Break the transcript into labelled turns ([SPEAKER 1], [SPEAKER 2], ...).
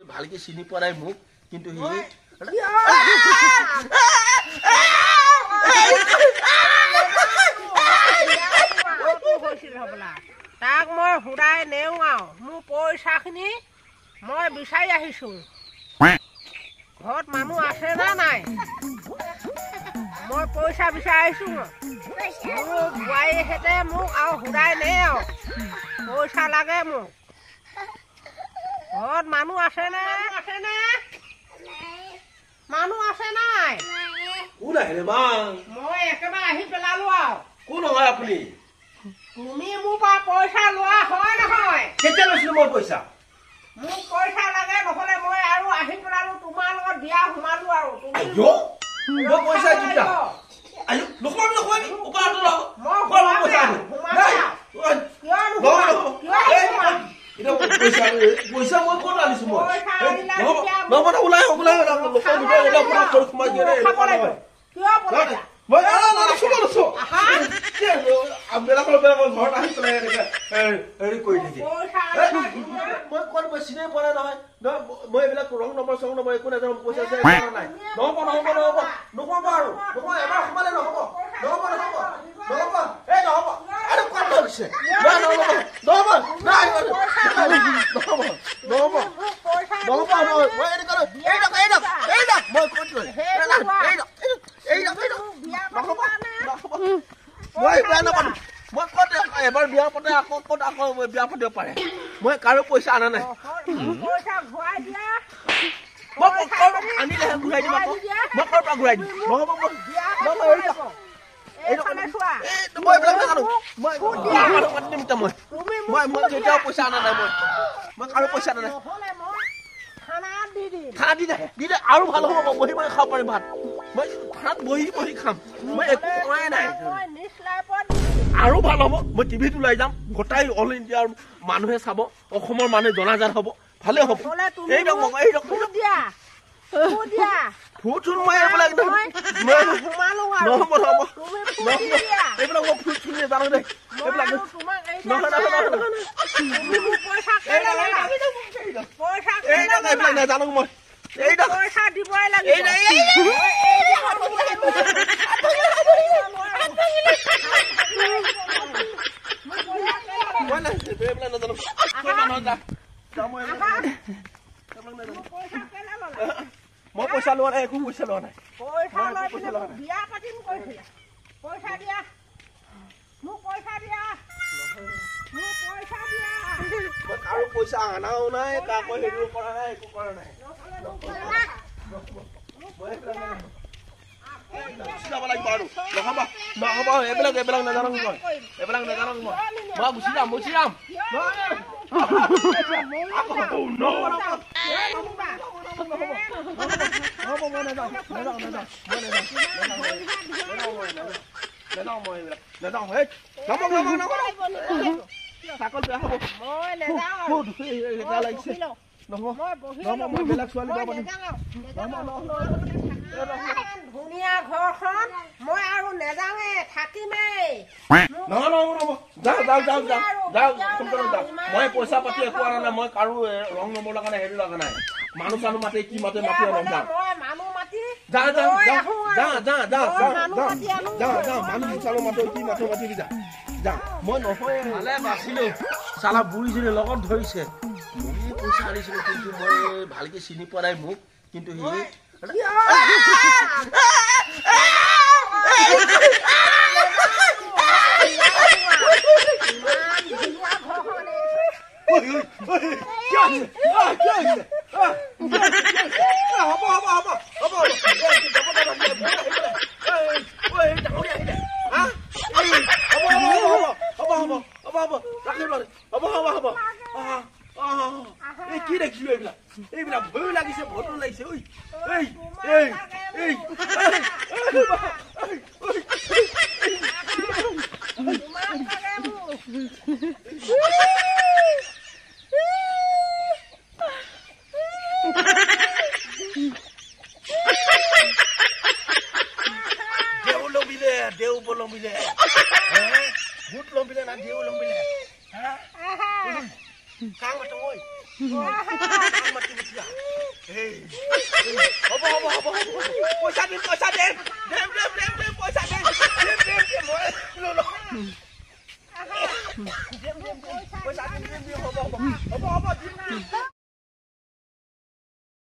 [SPEAKER 1] ভালকে চিনি পোৱা নাই মোক কিন্তু হি
[SPEAKER 2] তাক মই হুৰাই নেও আও মোৰ পইচাখিনি মই বিচাৰি আহিছো ঘৰত মানুহ আছে না নাই মই পইচা বিচাৰি আহিছো মোৰ বোৱাৰীহেঁতে মোক আৰু হুৰাই নে আৰু পইচা লাগে মোক ঘৰত মানুহ আছে নে মানুহ আছে নাই
[SPEAKER 1] কোন আহিলে মা
[SPEAKER 2] মই একেবাৰে আহি পেলালো আৰু
[SPEAKER 1] কোন হয় আপুনি
[SPEAKER 2] তুমি মোৰ পৰা পইচা লোৱা হয় নহয়
[SPEAKER 1] কেতিয়া লৈছিলো মই পইচা
[SPEAKER 2] মোক পইচা লাগে নহলে মই আৰু আহি পেলালো তোমাৰ লগত বিয়া সোমালো আৰু তুমি
[SPEAKER 1] মই পইচা দিলা আয়ো নকম ওপৰটো লও মই পইচা দিম পইচা মই ক'ত আনিছো মই নহব ওলাই সোমাই দিয়ে মই ঘৰত আহি পেলাই হেৰি কৰি থাকে মই ক'ত মই চিনি পোৱা নহয় মই এইবিলাক ৰং নম্বৰ চং নম্বৰ একো নাজানো পইচা নাই নহব নকব আৰু এবাৰ সোমালে নহব এই নহব আৰু ক'ত লাগিছে এবাৰ বিয়া পাতে আকৌ ক'ত আকৌ বিয়া পাতিব পাৰে মই কাৰো পইচা আনা নাই আনিলেহে ঘূৰাই দিম আকৌ মই ক'ৰ পৰা ঘূৰাই দিম নহ'ব মই এইবিলাক নাজানো মই কেতিয়াও পইচা আনা নাই মই কাৰো পইচা আনা নাই খানা দি দে আৰু ভাল হ'ব বহি মই খাব পাৰিম ভাত মই খানাত বহি খাম মই একো কৰাই নাই আৰু ভাল হ'ব মই টিভিত ওলাই যাম গোটাই অল ইণ্ডিয়াৰ মানুহে চাব অসমৰ মানুহে জনাজাত হ'ব ভালে হ'ব ফুট চুন মই এইবিলাক এইবিলাক মই ফুট চুন জানো দেই এইবিলাক এইবিলাক নাজানো মই
[SPEAKER 2] পইচা দিবই লাগে
[SPEAKER 1] মই পইচা লোৱা নাই একো পইচা লোৱা নাই
[SPEAKER 2] বিয়া পাতিম কৈছিলে পইচা দিয়া মোক পইচা দিয়া
[SPEAKER 1] আৰু পইচা আনাও নাই কাকো হেৰি কৰা নাই একো কৰা নাই যাব লাগিব আৰু নহ'ব এইবিলাক নাজানো মই গুচি যাম চাকল বেয়া হ'ব লাগিছে
[SPEAKER 2] ধুনীয়া ঘৰখন মই আৰু নেযাওঁৱে থাকিমেই
[SPEAKER 1] মই পইচা পাতি একো আনা নাই মই কাৰো ৰং নম্বৰ লগা নাই হেৰি লগা নাই মানুহ চানুহ মাতে কি মাতে মাতি যাওঁ মানুহ চানুহ মাতে কি মাতে মাতি যা মই নহয় ভালে বাচিলো চালা বুঢ়ীজনী লগত ধৰিছে মই পইচা আনিছিলো কিন্তু মই ভালকে চিনি পোৱা নাই মোক কিন্তু সি কি দেখিলো এইবিলাক ভয় লাগিছে ভয় লাগিছে দেউ বলম্বিলে ভূত লম্বিলে না দেউ লম্বিলে কাং মাতো oi কাং মাতি হ'ব পইচা দিম পইচা দিম পইচা দিম পইচা দিম হ'ব